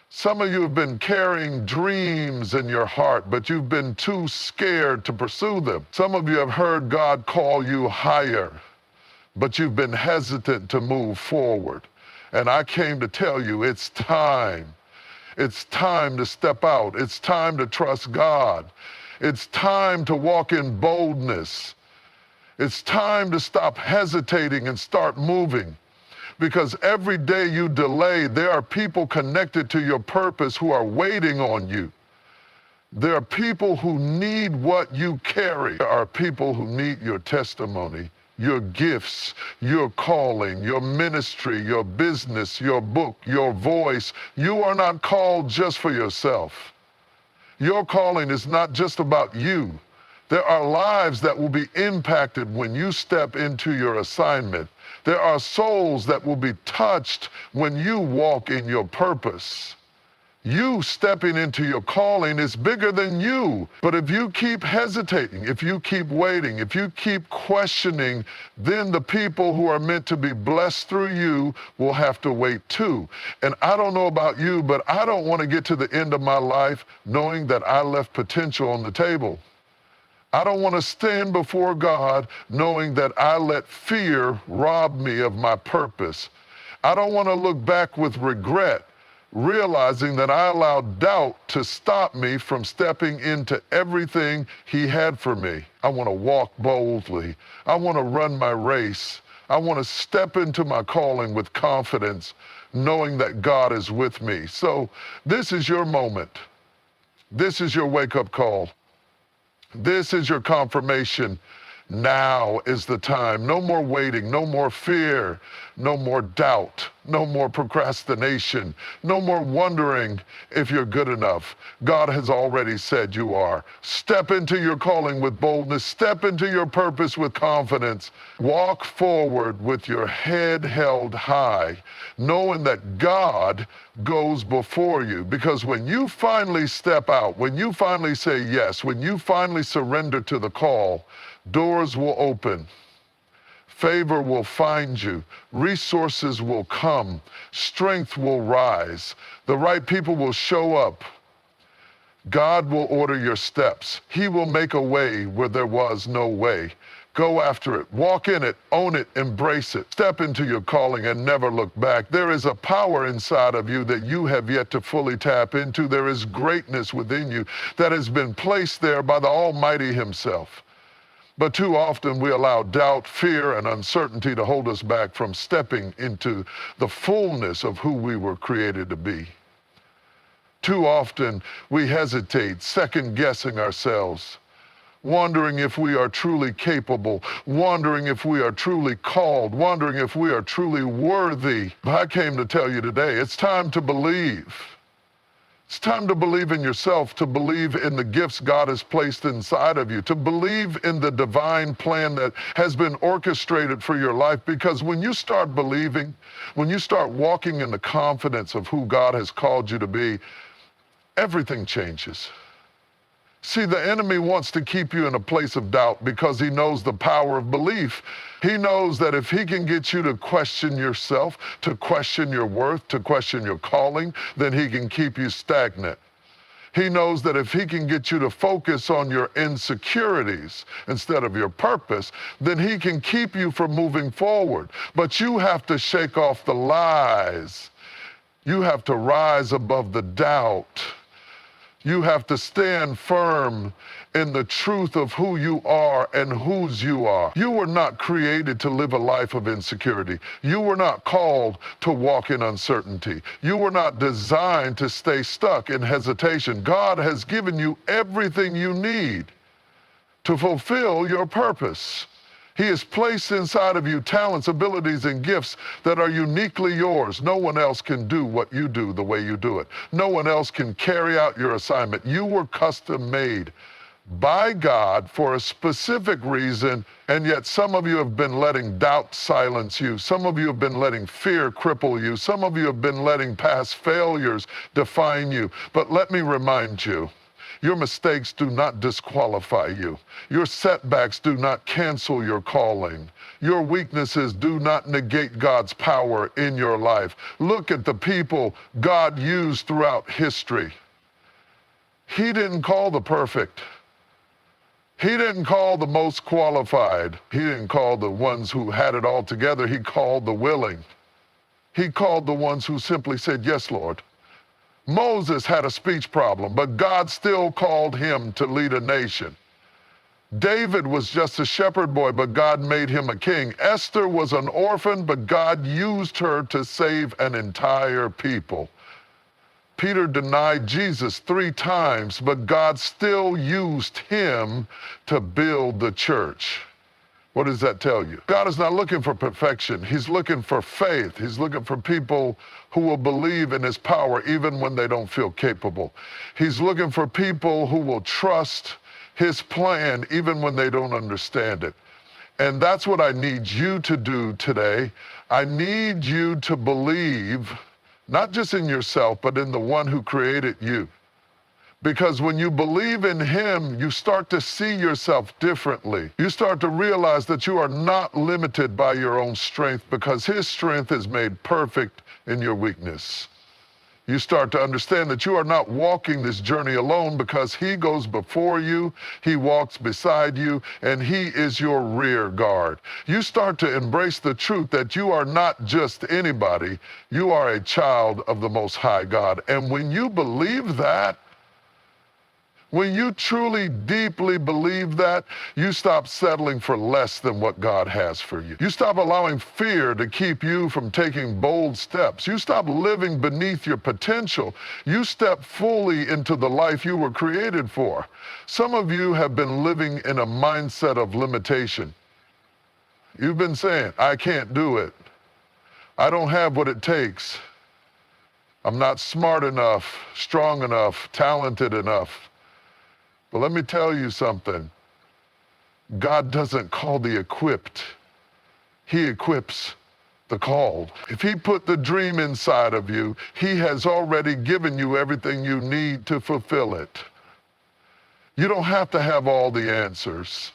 Some of you have been carrying dreams in your heart, but you've been too scared to pursue them. Some of you have heard God call you higher, but you've been hesitant to move forward. And I came to tell you, it's time. It's time to step out. It's time to trust God. It's time to walk in boldness. It's time to stop hesitating and start moving. Because every day you delay, there are people connected to your purpose who are waiting on you. There are people who need what you carry. There are people who need your testimony, your gifts, your calling, your ministry, your business, your book, your voice. You are not called just for yourself. Your calling is not just about you. There are lives that will be impacted when you step into your assignment. There are souls that will be touched when you walk in your purpose. You stepping into your calling is bigger than you. But if you keep hesitating, if you keep waiting, if you keep questioning, then the people who are meant to be blessed through you will have to wait too. And I don't know about you, but I don't want to get to the end of my life knowing that I left potential on the table. I don't want to stand before God knowing that I let fear rob me of my purpose. I don't want to look back with regret, realizing that I allowed doubt to stop me from stepping into everything He had for me. I want to walk boldly. I want to run my race. I want to step into my calling with confidence, knowing that God is with me. So this is your moment. This is your wake-up call. This is your confirmation. Now is the time. No more waiting, no more fear, no more doubt, no more procrastination, no more wondering if you're good enough. God has already said you are. Step into your calling with boldness. Step into your purpose with confidence. Walk forward with your head held high, knowing that God goes before you. Because when you finally step out, when you finally say yes, when you finally surrender to the call, doors will open. Favor will find you. Resources will come. Strength will rise. The right people will show up. God will order your steps. He will make a way where there was no way. Go after it. Walk in it. Own it. Embrace it. Step into your calling and never look back. There is a power inside of you that you have yet to fully tap into. There is greatness within you that has been placed there by the Almighty Himself. But too often we allow doubt, fear, and uncertainty to hold us back from stepping into the fullness of who we were created to be. Too often we hesitate, second-guessing ourselves, wondering if we are truly capable, wondering if we are truly called, wondering if we are truly worthy. But I came to tell you today, it's time to believe. It's time to believe in yourself, to believe in the gifts God has placed inside of you, to believe in the divine plan that has been orchestrated for your life. Because when you start believing, when you start walking in the confidence of who God has called you to be, everything changes. See, the enemy wants to keep you in a place of doubt because he knows the power of belief. He knows that if he can get you to question yourself, to question your worth, to question your calling, then he can keep you stagnant. He knows that if he can get you to focus on your insecurities instead of your purpose, then he can keep you from moving forward. But you have to shake off the lies. You have to rise above the doubt. You have to stand firm in the truth of who you are and whose you are. You were not created to live a life of insecurity. You were not called to walk in uncertainty. You were not designed to stay stuck in hesitation. God has given you everything you need to fulfill your purpose. He has placed inside of you talents, abilities, and gifts that are uniquely yours. No one else can do what you do the way you do it. No one else can carry out your assignment. You were custom made by God for a specific reason, and yet some of you have been letting doubt silence you. Some of you have been letting fear cripple you. Some of you have been letting past failures define you. But let me remind you, your mistakes do not disqualify you. Your setbacks do not cancel your calling. Your weaknesses do not negate God's power in your life. Look at the people God used throughout history. He didn't call the perfect. He didn't call the most qualified. He didn't call the ones who had it all together. He called the willing. He called the ones who simply said, "Yes, Lord." Moses had a speech problem, but God still called him to lead a nation. David was just a shepherd boy, but God made him a king. Esther was an orphan, but God used her to save an entire people. Peter denied Jesus 3 times, but God still used him to build the church. What does that tell you? God is not looking for perfection. He's looking for faith. He's looking for people who will believe in his power even when they don't feel capable. He's looking for people who will trust his plan even when they don't understand it. And that's what I need you to do today. I need you to believe, not just in yourself, but in the one who created you. Because when you believe in him, you start to see yourself differently. You start to realize that you are not limited by your own strength because his strength is made perfect in your weakness. You start to understand that you are not walking this journey alone because he goes before you, he walks beside you, and he is your rear guard. You start to embrace the truth that you are not just anybody, you are a child of the Most High God. And when you believe that, when you truly, deeply believe that, you stop settling for less than what God has for you. You stop allowing fear to keep you from taking bold steps. You stop living beneath your potential. You step fully into the life you were created for. Some of you have been living in a mindset of limitation. You've been saying, "I can't do it. I don't have what it takes. I'm not smart enough, strong enough, talented enough." But let me tell you something. God doesn't call the equipped. He equips the called. If he put the dream inside of you, he has already given you everything you need to fulfill it. You don't have to have all the answers.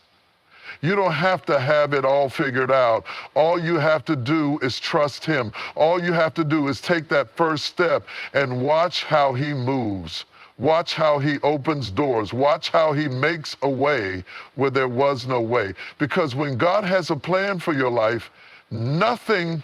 You don't have to have it all figured out. All you have to do is trust him. All you have to do is take that first step and watch how he moves. Watch how he opens doors. Watch how he makes a way where there was no way. Because when God has a plan for your life, nothing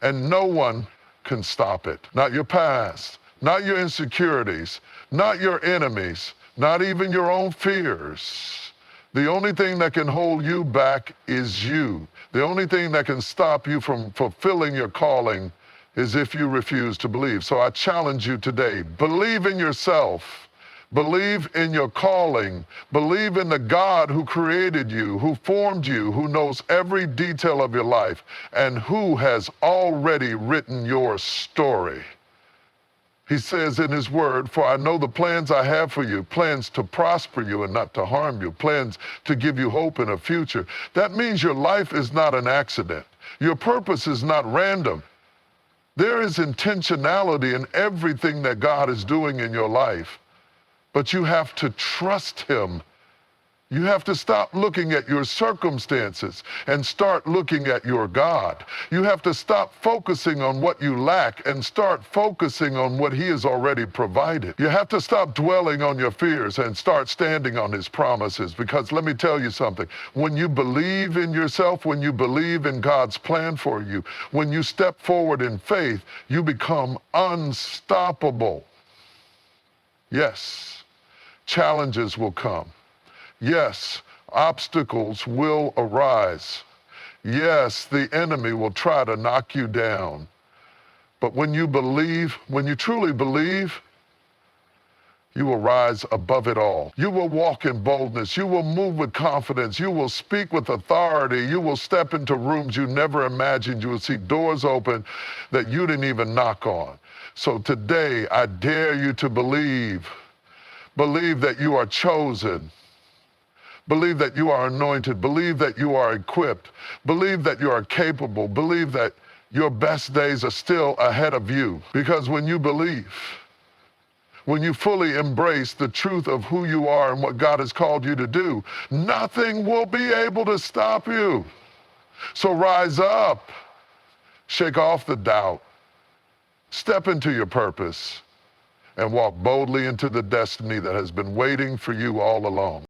and no one can stop it. Not your past, not your insecurities, not your enemies, not even your own fears. The only thing that can hold you back is you. The only thing that can stop you from fulfilling your calling is if you refuse to believe. So I challenge you today, believe in yourself, believe in your calling, believe in the God who created you, who formed you, who knows every detail of your life, and who has already written your story. He says in his word, "For I know the plans I have for you, plans to prosper you and not to harm you, plans to give you hope in a future." That means your life is not an accident. Your purpose is not random. There is intentionality in everything that God is doing in your life. But you have to trust him. You have to stop looking at your circumstances and start looking at your God. You have to stop focusing on what you lack and start focusing on what he has already provided. You have to stop dwelling on your fears and start standing on his promises. Because let me tell you something, when you believe in yourself, when you believe in God's plan for you, when you step forward in faith, you become unstoppable. Yes, challenges will come. Yes, obstacles will arise. Yes, the enemy will try to knock you down. But when you believe, when you truly believe, you will rise above it all. You will walk in boldness. You will move with confidence. You will speak with authority. You will step into rooms you never imagined. You will see doors open that you didn't even knock on. So today, I dare you to believe. Believe that you are chosen. Believe that you are anointed. Believe that you are equipped. Believe that you are capable. Believe that your best days are still ahead of you. Because when you believe, when you fully embrace the truth of who you are and what God has called you to do, nothing will be able to stop you. So rise up, shake off the doubt, step into your purpose, and walk boldly into the destiny that has been waiting for you all along.